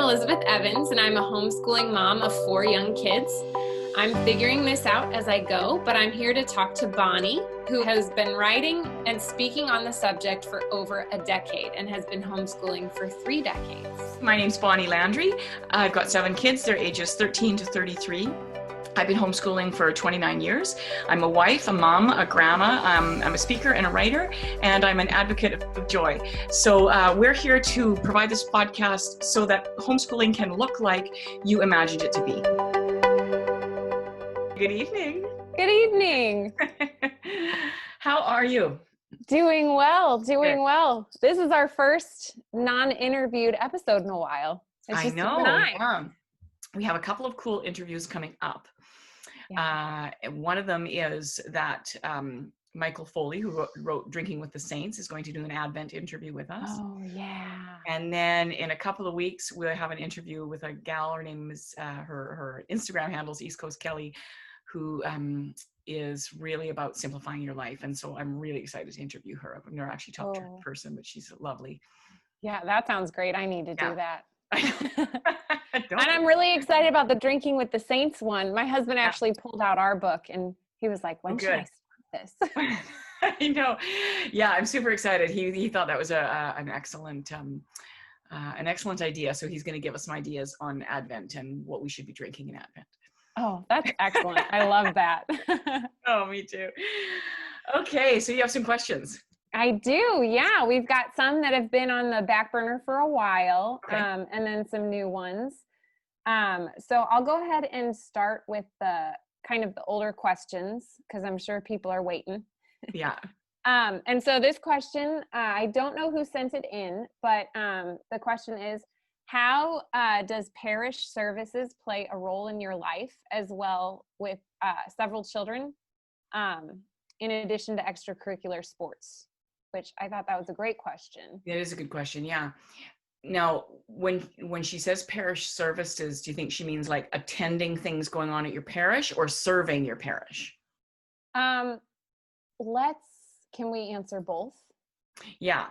Elizabeth Evans, and I'm a homeschooling mom of 4 young kids. I'm figuring this out as I go, but I'm here to talk to Bonnie, who has been writing and speaking on the subject for over a decade and has been homeschooling for 3 decades. My name's Bonnie Landry. I've got 7 kids. They're ages 13 to 33. I've been homeschooling for 29 years. I'm a wife, a mom, a grandma. I'm a speaker and a writer, and I'm an advocate of joy. So we're here to provide this podcast so that homeschooling can look like you imagined it to be. Good evening. Good evening. How are you? Doing well. This is our first non-interviewed episode in a while. I know. Yeah. We have a couple of cool interviews coming up. Yeah. One of them is that Michael Foley, who wrote Drinking with the Saints, is going to do an Advent interview with us. Oh, yeah. And then in a couple of weeks, we'll have an interview with a gal. Her name is, her Instagram handle is East Coast Kelly, who is really about simplifying your life. And so I'm really excited to interview her. I've never actually talked to her in person, but she's lovely. Yeah, that sounds great. I need to do that. And I'm really excited about the Drinking with the Saints one. My husband actually pulled out our book and he was like, when should I start this? I know. Yeah, I'm super excited. He thought that was an excellent idea. So he's going to give us some ideas on Advent and what we should be drinking in Advent. Oh, that's excellent. I love that. Oh, me too. Okay, so you have some questions. I do. Yeah. We've got some that have been on the back burner for a while, okay. And then some new ones. So I'll go ahead and start with the kind of the older questions because I'm sure people are waiting. Yeah. And so this question, I don't know who sent it in, but the question is, how does parish services play a role in your life as well with several children, in addition to extracurricular sports? Which I thought that was a great question. It is a good question. Yeah. Now, when she says parish services, do you think she means like attending things going on at your parish or serving your parish? Can we answer both? Yeah.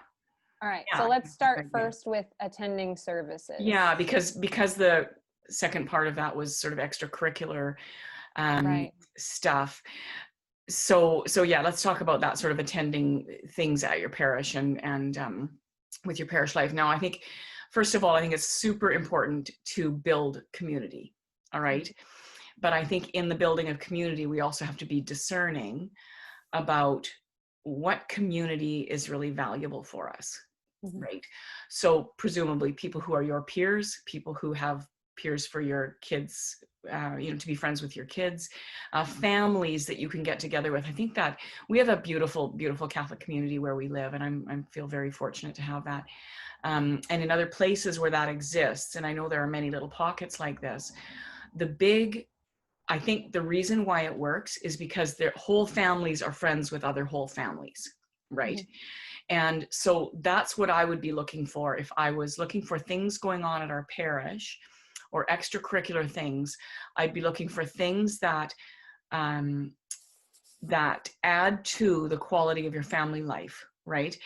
All right. Yeah. So let's start first with attending services. Yeah, because the second part of that was sort of extracurricular stuff. So yeah, let's talk about that, sort of attending things at your parish and with your parish life. Now, I think, first of all, I think it's super important to build community. All right. But I think in the building of community, we also have to be discerning about what community is really valuable for us. Mm-hmm. Right. So presumably people who are your peers, people who have peers for your kids, to be friends with your kids, families that you can get together with. I think that we have a beautiful, beautiful Catholic community where we live, and I feel very fortunate to have that. And in other places where that exists, and I know there are many little pockets like this, I think the reason why it works is because their whole families are friends with other whole families, right? Mm-hmm. And so that's what I would be looking for if I was looking for things going on at our parish or extracurricular things. I'd be looking for things that that add to the quality of your family life, right?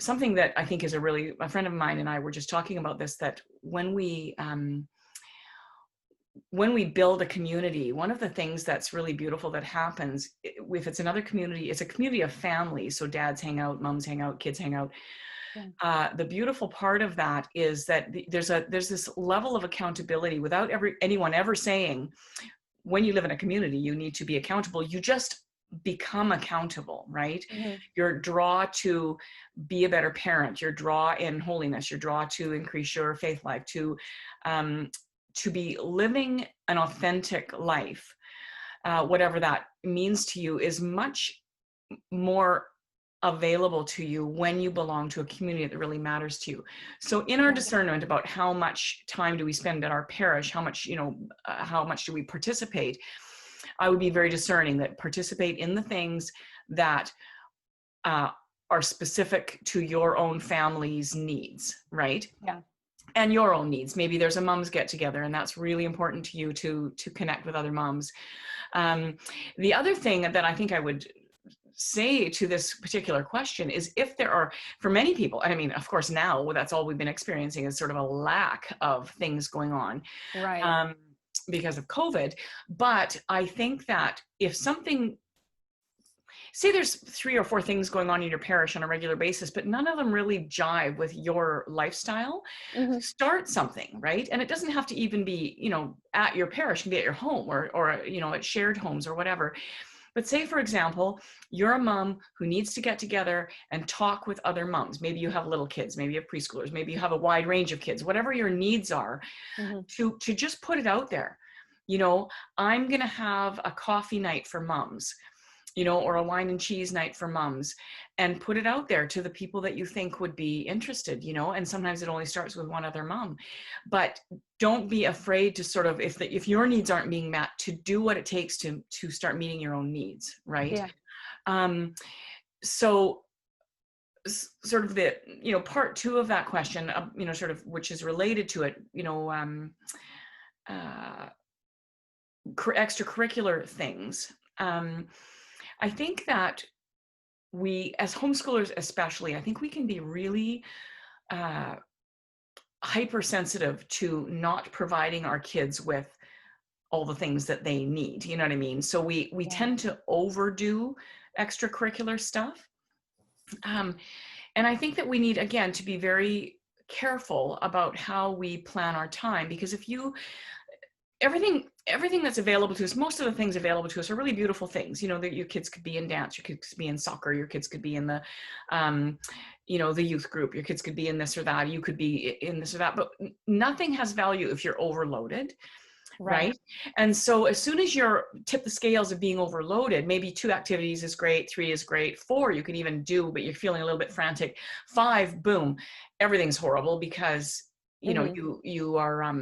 Something that I think is a friend of mine and I were just talking about this, that when we build a community, one of the things that's really beautiful that happens, if it's another community, it's a community of families. So dads hang out, moms hang out, kids hang out. Yeah. The beautiful part of that is that there's this level of accountability without anyone ever saying, when you live in a community, you need to be accountable. You just become accountable, right? Mm-hmm. Your draw to be a better parent, your draw in holiness, your draw to increase your faith life, to be living an authentic life, whatever that means to you, is much more available to you when you belong to a community that really matters to you. So in our discernment about how much time do we spend at our parish, how much do we participate, I would be very discerning that participate in the things that are specific to your own family's needs, right? Yeah. And your own needs. Maybe there's a mom's get together and that's really important to you to connect with other moms. The other thing that I think I would say to this particular question is, if there are, for many people, I mean, of course, now that's all we've been experiencing is sort of a lack of things going on, Right. um, because of COVID. But I think that if something, say there's 3 or 4 things going on in your parish on a regular basis, but none of them really jive with your lifestyle, Mm-hmm. start something, right? And it doesn't have to even be, at your parish, it can be at your home, or at shared homes or whatever. But say, for example, you're a mom who needs to get together and talk with other moms. Maybe you have little kids, maybe you have preschoolers, maybe you have a wide range of kids, whatever your needs are, Mm-hmm. to just put it out there. I'm going to have a coffee night for moms, or a wine and cheese night for moms, and put it out there to the people that you think would be interested, and sometimes it only starts with one other mom. But don't be afraid to sort of, if your needs aren't being met, to do what it takes to start meeting your own needs, right? Yeah. So sort of the, part two of that question, sort of, which is related to it, extracurricular things. I think that we, as homeschoolers especially, I think we can be really hypersensitive to not providing our kids with all the things that they need. You know what I mean? So we tend to overdo extracurricular stuff. And I think that we need, again, to be very careful about how we plan our time, because if everything that's available to us, most of the things available to us are really beautiful things, that your kids could be in dance, your kids could be in soccer, your kids could be in the the youth group, your kids could be in this or that, you could be in this or that, but nothing has value if you're overloaded, right? And so as soon as you're tip the scales of being overloaded, maybe 2 activities is great, 3 is great, 4 you could even do, but you're feeling a little bit frantic, 5, boom, everything's horrible, because you are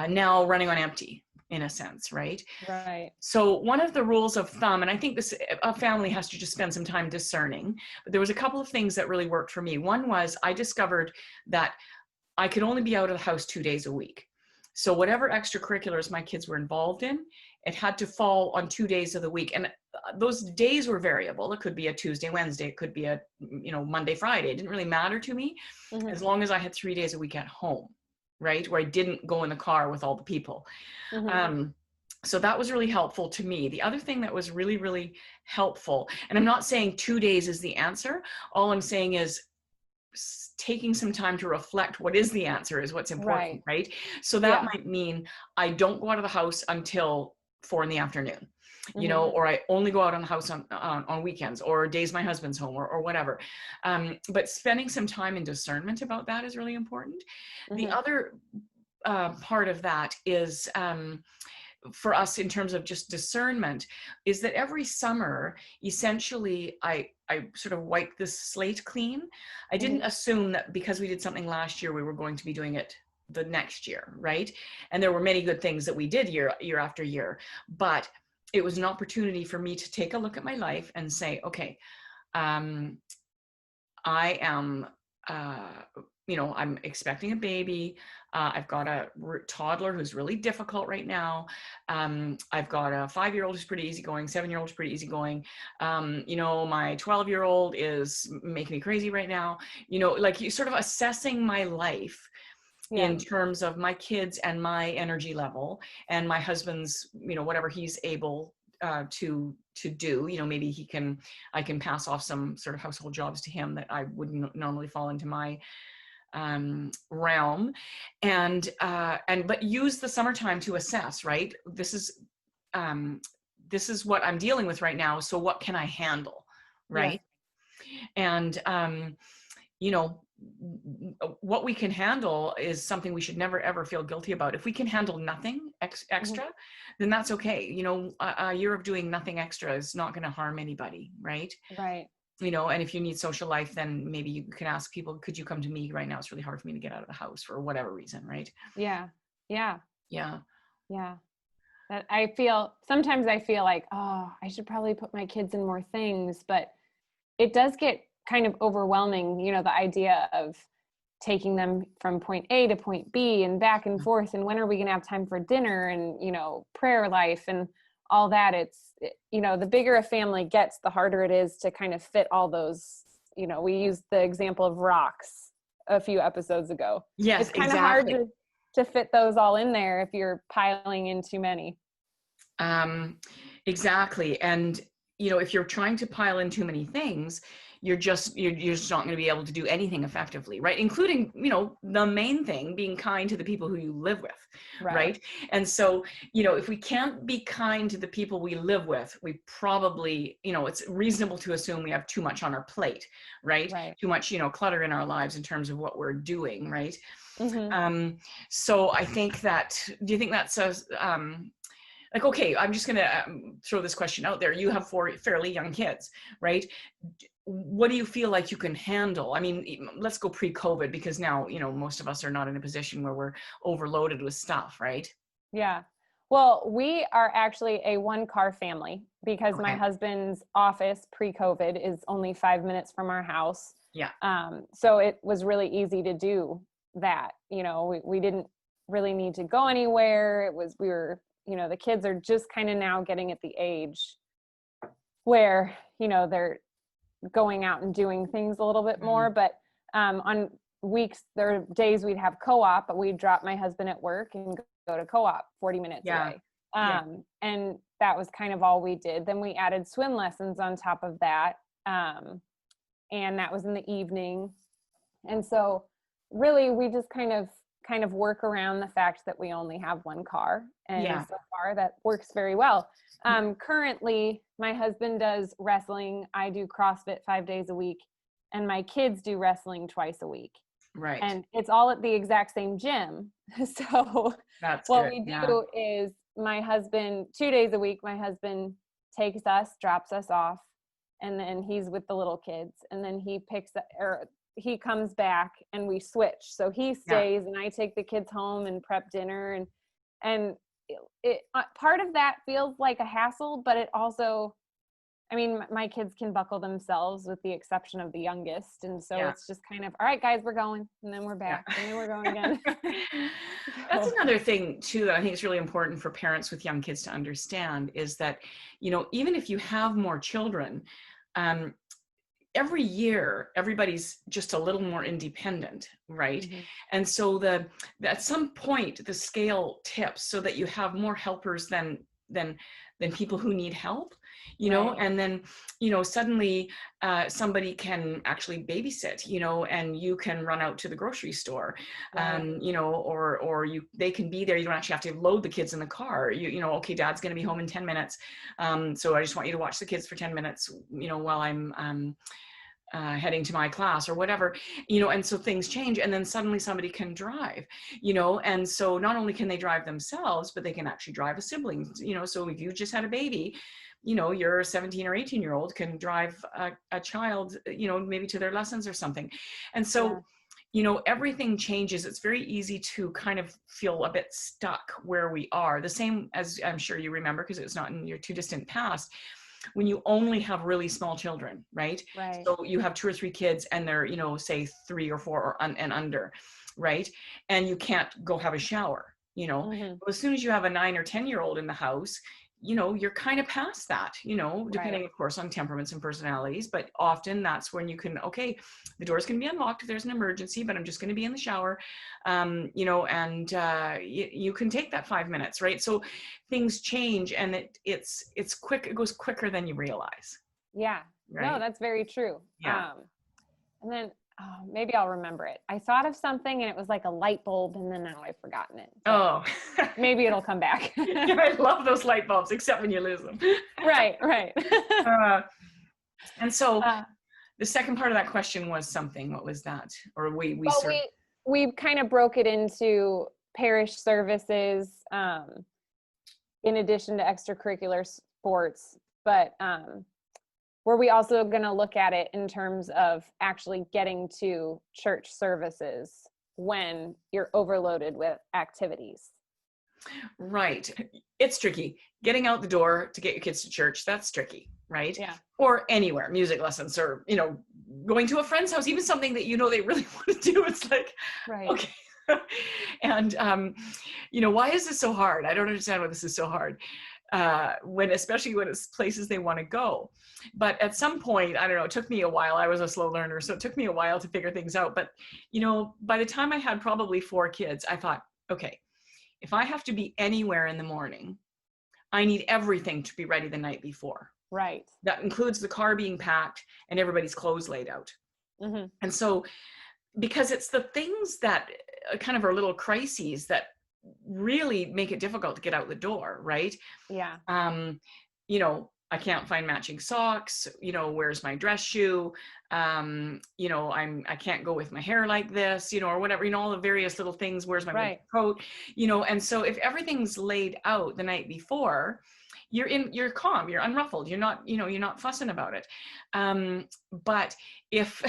now running on empty, in a sense, right? Right. So one of the rules of thumb, and I think a family has to just spend some time discerning, but there was a couple of things that really worked for me. One was, I discovered that I could only be out of the house 2 days a week. So whatever extracurriculars my kids were involved in, it had to fall on 2 days of the week. And those days were variable. It could be a Tuesday, Wednesday, it could be a, Monday, Friday. It didn't really matter to me, as long as I had 3 days a week at home, right? Where I didn't go in the car with all the people. So that was really helpful to me. The other thing that was really, really helpful, and I'm not saying 2 days is the answer. All I'm saying is taking some time to reflect what is the answer is what's important, right? So that might mean I don't go out of the house until 4 p.m, or I only go out on the house on weekends, or days my husband's home, or whatever. But spending some time in discernment about that is really important. The other part of that is, for us, in terms of just discernment, is that every summer, essentially, I sort of wiped this slate clean. I didn't assume that because we did something last year, we were going to be doing it the next year, right? And there were many good things that we did year after year, but it was an opportunity for me to take a look at my life and say, okay, I am, I'm expecting a baby. I've got a toddler who's really difficult right now. I've got a 5-year-old who's pretty easygoing, 7-year-old who's pretty easygoing. My 12-year-old is making me crazy right now. Like, you sort of assessing my life in terms of my kids and my energy level, and my husband's, whatever he's able to do. Maybe I can pass off some sort of household jobs to him that I wouldn't normally fall into my realm, but use the summertime to assess, right? This is what I'm dealing with right now, so what can I handle, right? And what we can handle is something we should never ever feel guilty about. If we can handle nothing extra, then that's okay. A year of doing nothing extra is not going to harm anybody, right? And if you need social life, then maybe you can ask people, could you come to me right now? It's really hard for me to get out of the house for whatever reason, right? Yeah. That Sometimes I feel like, oh, I should probably put my kids in more things, but it does get kind of overwhelming, the idea of taking them from point A to point B and back and forth. And when are we going to have time for dinner and, prayer life and all that, the bigger a family gets, the harder it is to kind of fit all those, we used the example of rocks a few episodes ago. Yes, it's kind of exactly. hard to fit those all in there if you're piling in too many. Exactly. And, if you're trying to pile in too many things, you're just not going to be able to do anything effectively, right? Including, the main thing, being kind to the people who you live with, right? And so, if we can't be kind to the people we live with, we probably, it's reasonable to assume we have too much on our plate, right? Too much, clutter in our lives in terms of what we're doing, right? Mm-hmm. So I think do you think that's like, okay, I'm just going to throw this question out there. You have 4 fairly young kids, right? What do you feel like you can handle? I mean, let's go pre-COVID, because now, most of us are not in a position where we're overloaded with stuff, right? Yeah. Well, we are actually a 1-car family because my husband's office pre-COVID is only 5 minutes from our house. Yeah. So it was really easy to do that. We didn't really need to go anywhere. We were, the kids are just kind of now getting at the age where, they're going out and doing things a little bit more. But on there are days we'd have co-op, but we'd drop my husband at work and go to co-op 40 minutes away. And that was kind of all we did. Then we added swim lessons on top of that. And that was in the evening. And so really we just kind of work around the fact that we only have 1 car. And so far that works very well. Currently my husband does wrestling. I do CrossFit 5 days a week, and my kids do wrestling twice a week. Right. And it's all at the exact same gym. So that's what good. we do is my husband, 2 days a week, my husband takes us, drops us off, and then he's with the little kids, and then he comes back and we switch. So he stays and I take the kids home and prep dinner, and it part of that feels like a hassle, but it also, I mean, my kids can buckle themselves with the exception of the youngest. And so it's just kind of, all right, guys, we're going, and then we're back, and then we're going again. That's another thing too, that I think is really important for parents with young kids to understand, is that, even if you have more children, every year, everybody's just a little more independent, right? Mm-hmm. And so at some point, the scale tips so that you have more helpers than people who need help, and then, suddenly somebody can actually babysit, and you can run out to the grocery store, or they can be there. You don't actually have to load the kids in the car. Okay, dad's going to be home in 10 minutes. So I just want you to watch the kids for 10 minutes, while I'm heading to my class or whatever, and so things change, and then suddenly somebody can drive, and so not only can they drive themselves, but they can actually drive a sibling, so if you just had a baby, your 17 or 18-year-old can drive a child, maybe to their lessons or something. And so, everything changes. It's very easy to kind of feel a bit stuck where we are. The same as I'm sure you remember, because it's not in your too distant past, when you only have really small children, right? So you have 2 or 3 kids and they're, say 3 or 4 and under, right? And you can't go have a shower, But as soon as you have a 9 or 10-year-old in the house, you're kind of past that, depending of course on temperaments and personalities, but often that's when you can, okay, the doors can be unlocked if there's an emergency, but I'm just going to be in the shower, and you can take that 5 minutes, right? So things change, and it's quick. It goes quicker than you realize. Yeah. Right? No, that's very true. Yeah. And then maybe I'll remember it. I thought of something and it was like a light bulb, and then now I've forgotten it. So maybe it'll come back. I love those light bulbs, except when you lose them. Right. And so the second part of that question was something. What was that? Or we kind of broke it into parish services, in addition to extracurricular sports, but were we also going to look at it in terms of actually getting to church services when you're overloaded with activities? Right. It's tricky. Getting out the door to get your kids to church, that's tricky, right? Yeah. Or anywhere, music lessons, or, going to a friend's house, even something that they really want to do. It's like, okay. And, why is this so hard? I don't understand why this is so hard. especially when it's places they want to go. But at some point, I don't know, it took me a while. I was a slow learner, so it took me a while to figure things out. But, by the time I had probably 4 kids, I thought, okay, if I have to be anywhere in the morning, I need everything to be ready the night before. Right. That includes the car being packed and everybody's clothes laid out. Mm-hmm. And so, because it's the things that kind of are little crises that really make it difficult to get out the door, right? Yeah. I can't find matching socks, where's my dress shoe? I can't go with my hair like this, or whatever, all the various little things, where's my winter coat? And so if everything's laid out the night before, you're calm, you're unruffled, you're not fussing about it. But if,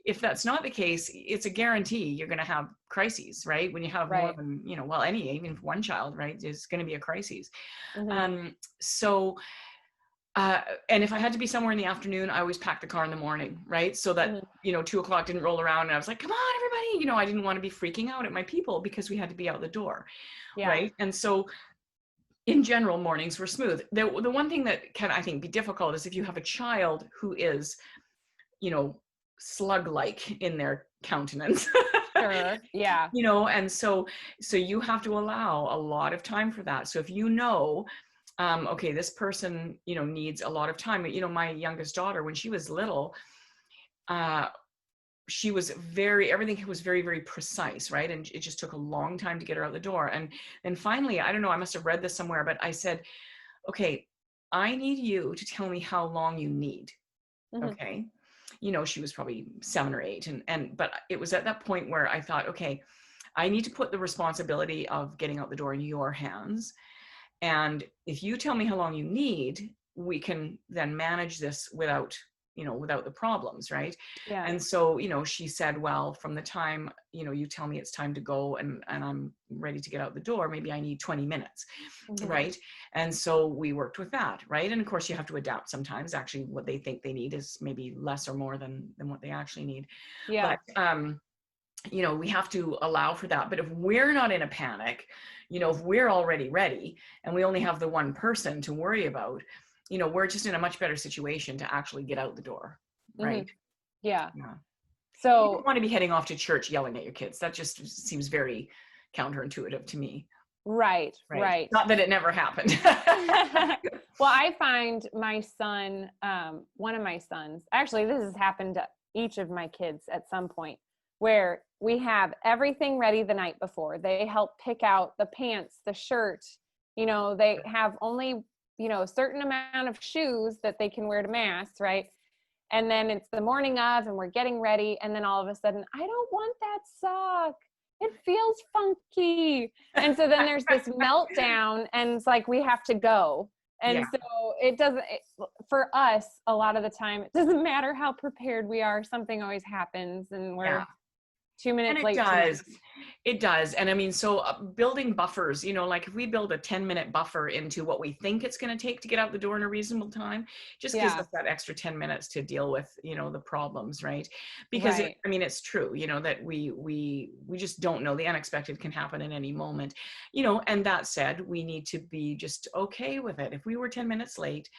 if that's not the case, it's a guarantee you're going to have crises, right? When you have more than, even one child, right, there's going to be a crisis. Mm-hmm. And if I had to be somewhere in the afternoon, I always packed the car in the morning, right? So that, 2:00 didn't roll around and I was like, come on, everybody, I didn't want to be freaking out at my people because we had to be out the door. Yeah. Right. And so in general, mornings were smooth. The one thing that can, I think, be difficult is if you have a child who is, slug-like in their countenance. Sure. Yeah. And so you have to allow a lot of time for that. So if okay, this person, needs a lot of time. My youngest daughter, when she was little, she was everything was very, very precise, right? And it just took a long time to get her out the door. And then finally, I don't know, I must have read this somewhere, but I said, okay, I need you to tell me how long you need. Mm-hmm. Okay. She was probably 7 or 8. But it was at that point where I thought, okay, I need to put the responsibility of getting out the door in your hands. And if you tell me how long you need, we can then manage this without the problems, right? Yeah. And so, she said, well, from the time, you tell me it's time to go and I'm ready to get out the door, maybe I need 20 minutes, mm-hmm. right? And so we worked with that, right? And of course you have to adapt sometimes. Actually, what they think they need is maybe less or more than what they actually need. Yeah. But, we have to allow for that. But if we're not in a panic, if we're already ready and we only have the one person to worry about, we're just in a much better situation to actually get out the door. Right. Mm-hmm. Yeah. So you don't want to be heading off to church yelling at your kids. That just seems very counterintuitive to me. Right. Not that it never happened. Well, I find my son, one of my sons, actually, this has happened to each of my kids at some point, where we have everything ready the night before. They help pick out the pants, the shirt, they have only, a certain amount of shoes that they can wear to mass, right? And then it's the morning of, and we're getting ready. And then all of a sudden, I don't want that sock. It feels funky. And so then there's this meltdown and it's like, we have to go. And so for us, a lot of the time, it doesn't matter how prepared we are. Something always happens and we're 2 minutes late. It does. And I mean, so building buffers, like if we build a 10-minute buffer into what we think it's going to take to get out the door in a reasonable time, just gives us that extra 10 minutes to deal with, the problems, right? Because it's true, that we just don't know. The unexpected can happen at any moment, and that said, we need to be just okay with it. If we were 10 minutes late,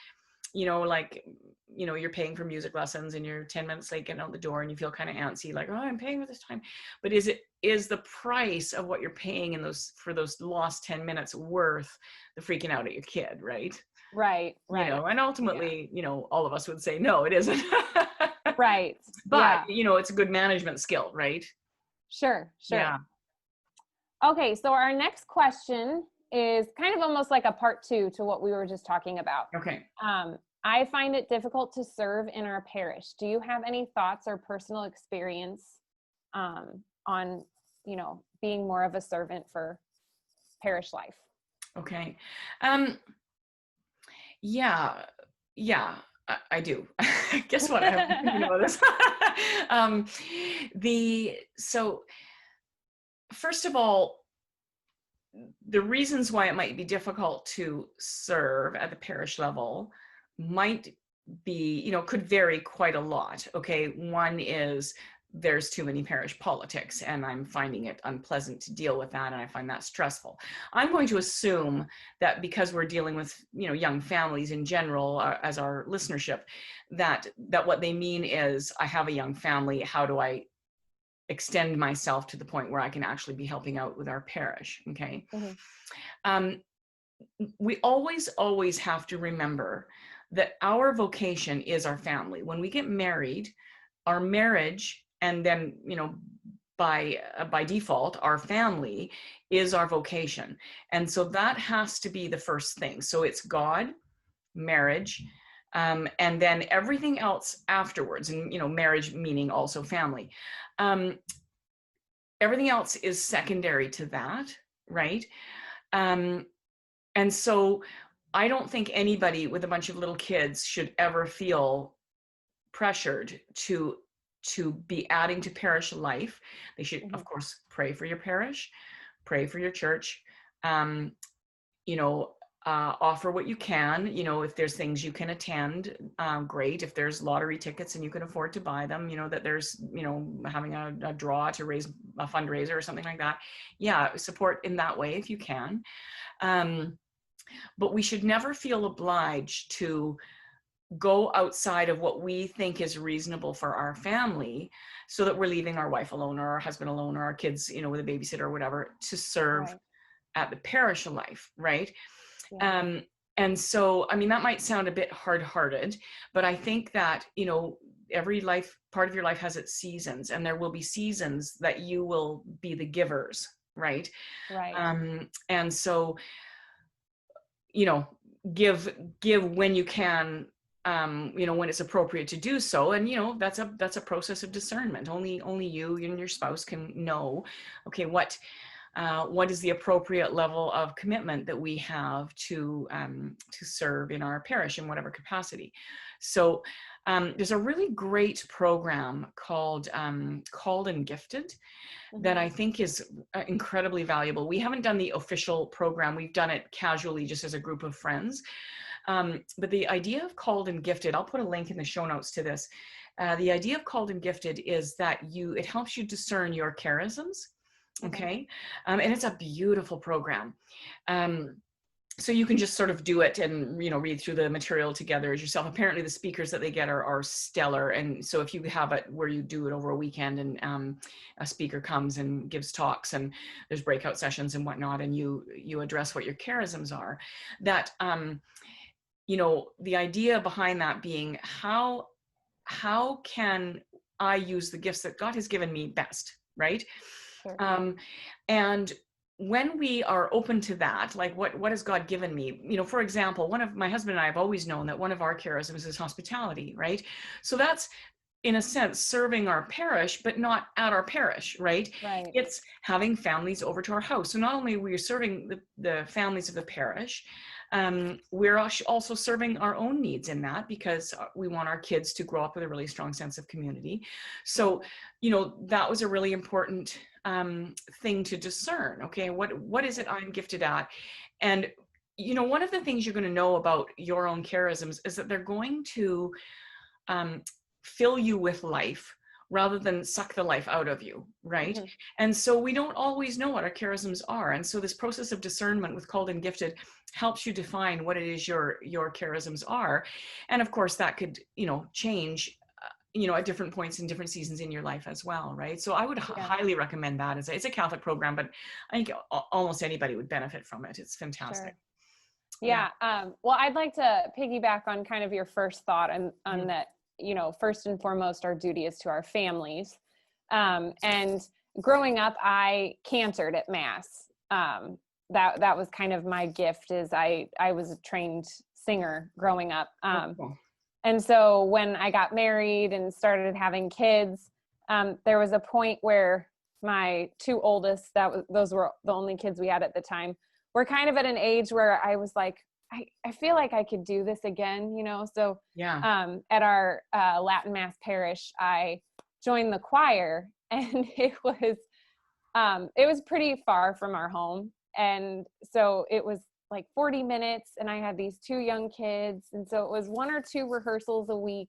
you're paying for music lessons and you're 10 minutes late getting out the door and you feel kind of antsy, like, oh, I'm paying for this time. But is the price of what you're paying for those lost 10 minutes worth the freaking out at your kid, right? Right. And ultimately, all of us would say, no, it isn't. Right. But, it's a good management skill, right? Sure. Yeah. Okay. So our next question is kind of almost like a part 2 to what we were just talking about. Okay. I find it difficult to serve in our parish. Do you have any thoughts or personal experience on, being more of a servant for parish life? Okay. Yeah, I do. Guess what? I haven't been thinking about this. So first of all, the reasons why it might be difficult to serve at the parish level might be, could vary quite a lot. Okay. One is there's too many parish politics, and I'm finding it unpleasant to deal with that, and I find that stressful. I'm going to assume that because we're dealing with, young families in general, as our listenership, that what they mean is, I have a young family, how do I extend myself to the point where I can actually be helping out with our parish? Okay. Mm-hmm. We always have to remember that our vocation is our family. When we get married, our marriage, and then, by default, our family is our vocation. And so that has to be the first thing. So it's God, marriage, and then everything else afterwards. And, marriage meaning also family. Everything else is secondary to that, right? And so I don't think anybody with a bunch of little kids should ever feel pressured to be adding to parish life. They should, Mm-hmm. of course, pray for your parish, pray for your church, offer what you can. If there's things you can attend, great. If there's lottery tickets and you can afford to buy them, that there's, having a draw to raise a fundraiser or something like that. Yeah, support in that way if you can. But we should never feel obliged to go outside of what we think is reasonable for our family, so that we're leaving our wife alone or our husband alone or our kids, with a babysitter or whatever, to serve Right. at the parish life, right? Yeah. And so, I mean, that might sound a bit hard-hearted, but I think that, every part of your life has its seasons, and there will be seasons that you will be the givers, right? Right. And so, give when you can, when it's appropriate to do so. And, that's a process of discernment. Only you and your spouse can know, okay, what is the appropriate level of commitment that we have to serve in our parish in whatever capacity. So there's a really great program called Called and Gifted that I think is incredibly valuable. We haven't done the official program. We've done it casually, just as a group of friends. But the idea of Called and Gifted, I'll put a link in the show notes to this. The idea of Called and Gifted is that it helps you discern your charisms. Okay. And it's a beautiful program. So you can just sort of do it and, read through the material together as yourself. Apparently the speakers that they get are stellar. And so if you have it where you do it over a weekend, and a speaker comes and gives talks, and there's breakout sessions and whatnot, and you address what your charisms are, that, the idea behind that being, how can I use the gifts that God has given me best, right? Sure. And when we are open to that, like what has God given me? For example, my husband and I have always known that one of our charisms is hospitality, right? So that's, in a sense, serving our parish, but not at our parish, right? Right. It's having families over to our house. So not only are we serving the families of the parish, we're also serving our own needs in that, because we want our kids to grow up with a really strong sense of community. So, that was a really important thing to discern. Okay, what is it I'm gifted at? And one of the things you're going to know about your own charisms is that they're going to fill you with life rather than suck the life out of you, right? And so we don't always know what our charisms are. And so this process of discernment with Called and Gifted helps you define what it is your charisms are. And of course that could, change, at different points in different seasons in your life as well, right? So I would highly recommend that. It's a Catholic program, but I think almost anybody would benefit from it. It's fantastic. Sure. Yeah. Well, I'd like to piggyback on kind of your first thought on that, first and foremost, our duty is to our families. And growing up, I cantored at Mass. That was kind of my gift, is I was a trained singer growing up. Cool. And so when I got married and started having kids, there was a point where my two oldest, those were the only kids we had at the time, were kind of at an age where I was like, I feel like I could do this again, So yeah. At our Latin Mass parish, I joined the choir, and it was pretty far from our home. And so it was like 40 minutes, and I had these two young kids. And so it was one or two rehearsals a week.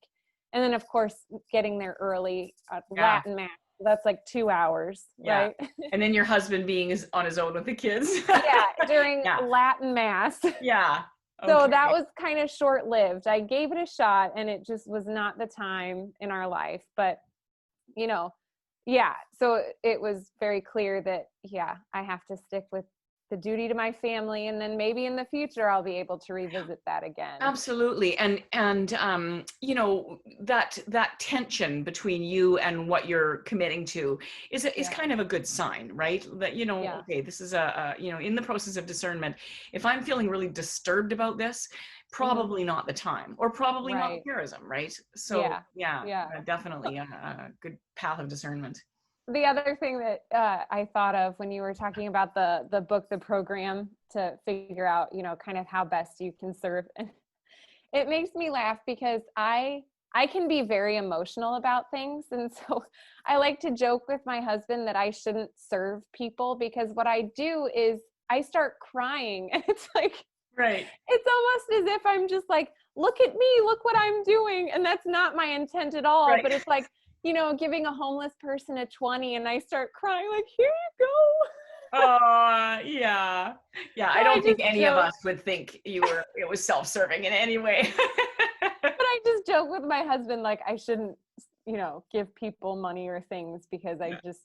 And then of course getting there early, Yeah. Latin mass, that's like 2 hours, Yeah. right? And then your husband being on his own with the kids. Yeah, during Yeah. Latin mass. Yeah. So Okay. that was kind of short lived. I gave it a shot and it just was not the time in our life. But, you know, yeah. So it was very clear that, yeah, I have to stick with the duty to my family. And then maybe in the future, I'll be able to revisit that again. Absolutely. And you know, that tension between you and what you're committing to is Yeah. kind of a good sign, right? That, you know, Yeah. okay, this is you know, in the process of discernment, if I'm feeling really disturbed about this, Hmm. probably not the time, or probably not Right. the charism, right? So Yeah. yeah, Yeah. definitely a good path of discernment. The other thing that I thought of when you were talking about the book, the program to figure out, you know, kind of how best you can serve. And it makes me laugh because I can be very emotional about things. And so I like to joke with my husband that I shouldn't serve people because what I do is I start crying. And it's like, Right. it's almost as if I'm just like, look at me, look what I'm doing. And that's not my intent at all. Right. But it's like, you know, giving a homeless person a 20 and I start crying like, here you go. Oh, yeah. Yeah, So I I don't think just any of joke, us would think it was self-serving in any way. but I just joke with my husband, like I shouldn't, you know, give people money or things because I just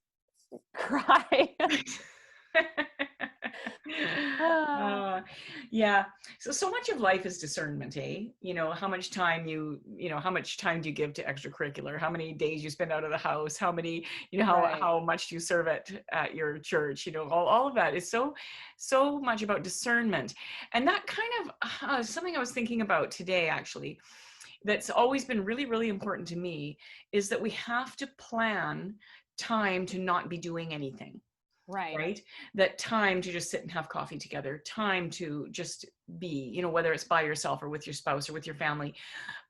cry. Ah, Uh, yeah. So much of life is discernment, eh? You know, how much time how much time do you give to extracurricular? How many days you spend out of the house? How many, right. how much do you serve at your church? You know, all of that is so much about discernment. And that kind of something I was thinking about today, actually, that's always been really, really important to me is that we have to plan time to not be doing anything, Right. right? That time to just sit and have coffee together, time to just be, you know, whether it's by yourself or with your spouse or with your family,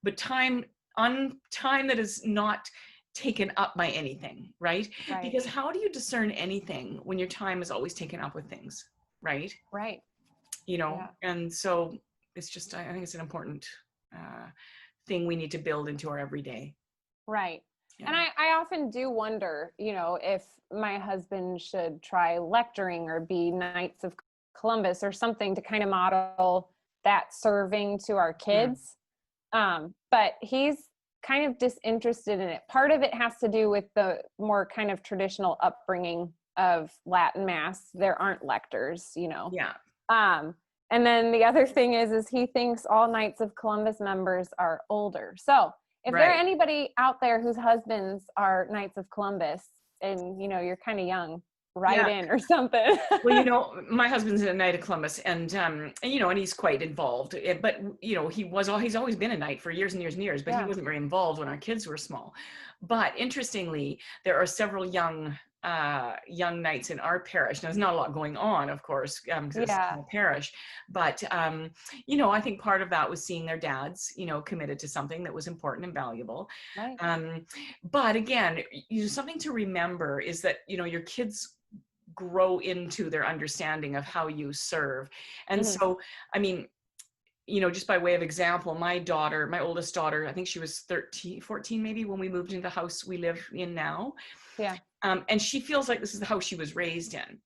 but time that is not taken up by anything, right? Right. Because how do you discern anything when your time is always taken up with things, right? Right. You know, Yeah. and so it's just, I think it's an important uh, thing we need to build into our everyday. Right. And Yeah. I often do wonder, you know, if my husband should try lecturing or be Knights of Columbus or something to kind of model that serving to our Mm. kids. But he's kind of disinterested in it. Part of it has to do with the more kind of traditional upbringing of Latin Mass. There aren't lectors, you know. Yeah. Um, and then the other thing is he thinks all Knights of Columbus members are older. So if there are Right. anybody out there whose husbands are Knights of Columbus and, you know, you're kind of young, write Yeah. in or something. Well, you know, my husband's a Knight of Columbus, and you know, and he's quite involved. But you know, he's always been a knight for years and years and years. But he Yeah. wasn't very involved when our kids were small. But interestingly, there are several young knights in our parish. Now, there's not a lot going on, of course, because it's a Yeah. small parish. But you know, I think part of that was seeing their dads, you know, committed to something that was important and valuable. Right. Um, but again, something to remember is that, you know, your kids grow into their understanding of how you serve. And Hmm. so, I mean, you know, just by way of example, my oldest daughter, I think she was 13, 14 maybe when we moved into the house we live in now. Yeah. And she feels like this is the house she was raised in.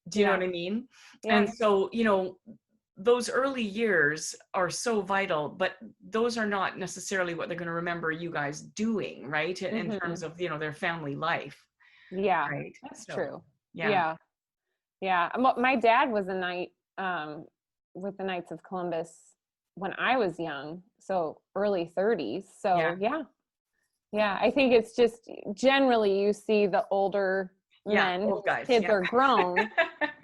Do you know Yeah. what I mean? Yeah. And so, you know, those early years are so vital, but those are not necessarily what they're going to remember you guys doing, right? In Hmm. terms of, you know, their family life, Yeah. right? That's So, true. yeah. Yeah. Yeah. My dad was a knight with the Knights of Columbus when I was young, so early 30s. Yeah. So yeah, yeah. I think it's just generally you see the older Yeah. men Old whose guys. kids Yeah. are grown.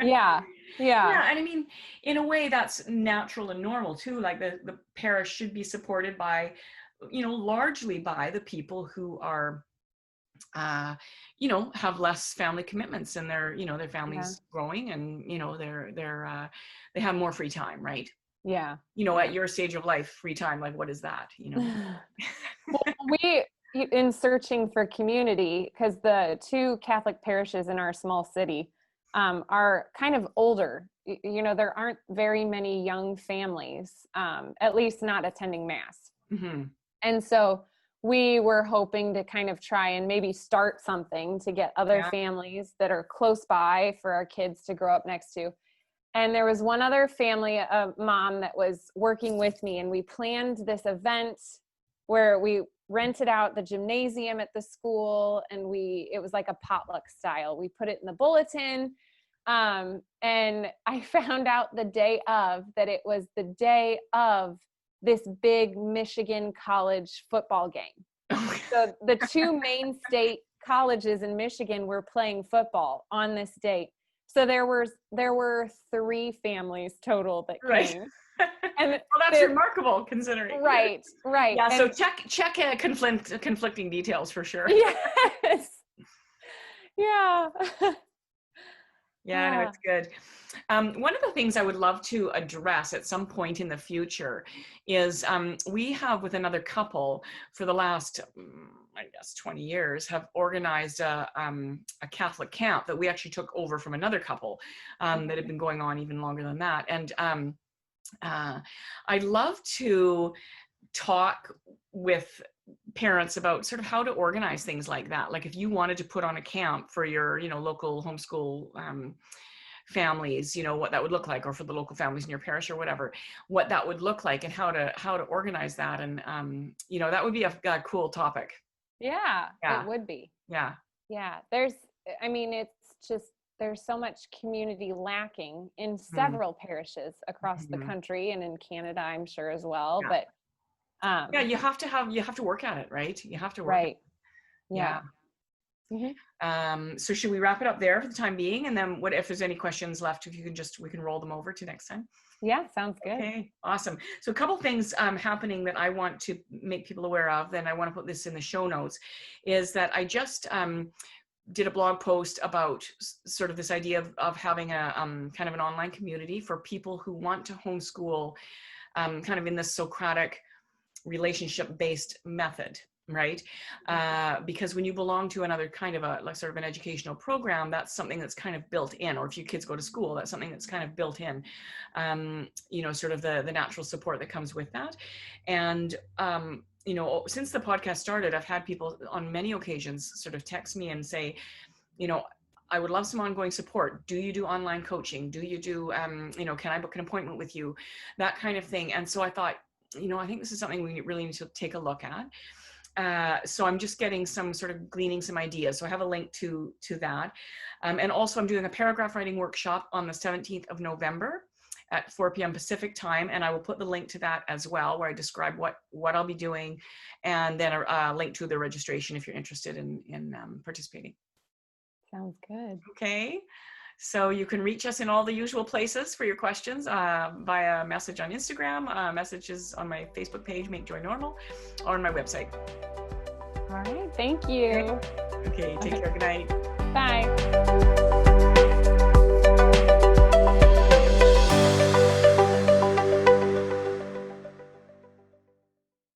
Yeah, yeah, Yeah, and I mean, in a way, that's natural and normal too. Like the parish should be supported by, you know, largely by the people who are, uh, you know, have less family commitments and their yeah, families growing, and you know, they have more free time, right? yeah, You know, at yeah. your stage of life, free time, like what is that? You know? Well, we in searching for community because the two Catholic parishes in our small city are kind of older. You know, there aren't very many young families, at least not attending mass. Hmm. And so we were hoping to kind of try and maybe start something to get other Yeah. families that are close by for our kids to grow up next to. And there was one other family, a mom that was working with me, and we planned this event where we rented out the gymnasium at the school, and it was like a potluck style. We put it in the bulletin. And I found out the day of that it was the day of this big Michigan college football game. So the two main state colleges in Michigan were playing football on this date. So there were 3 families total that came. And well, that's remarkable considering. Right. Yeah. And so check conflicting details for sure. Yes. Yeah. Yeah, no, it's good. One of the things I would love to address at some point in the future is we have, with another couple for the last, I guess, 20 years, have organized a Catholic camp that we actually took over from another couple that had been going on even longer than that. And I'd love to talk with parents about sort of how to organize things like that. Like if you wanted to put on a camp for your, local homeschool families, what that would look like, or for the local families in your parish or whatever, what that would look like and how to organize that. And, that would be a cool topic. Yeah, it would be. Yeah. Yeah. It's just, there's so much community lacking in several parishes across the country, and in Canada, I'm sure as well. Yeah. But you have to work at it, right? You have to work. Right. Yeah. So should we wrap it up there for the time being? And then if there's any questions left, if you can we can roll them over to next time. Yeah, sounds good. Okay, awesome. So a couple things happening that I want to make people aware of, then I want to put this in the show notes, is that I just did a blog post about sort of this idea of having a kind of an online community for people who want to homeschool kind of in this Socratic relationship-based method, right? Because when you belong to another kind of sort of an educational program, that's something that's kind of built in, or if your kids go to school, that's something that's kind of built in, sort of the natural support that comes with that. And, since the podcast started, I've had people on many occasions sort of text me and say, I would love some ongoing support. Do you do online coaching? Do you do, can I book an appointment with you? That kind of thing. And so I thought, I think this is something we really need to take a look at. So I'm just gleaning some ideas. So I have a link to that. And also I'm doing a paragraph writing workshop on the 17th of November at 4 p.m. Pacific time. And I will put the link to that as well, where I describe what I'll be doing, and then a link to the registration if you're interested in participating. Sounds good. Okay. So you can reach us in all the usual places for your questions, via message on Instagram, messages on my Facebook page, Make Joy Normal, or on my website. All right. Thank you. Okay. Take care. Good night.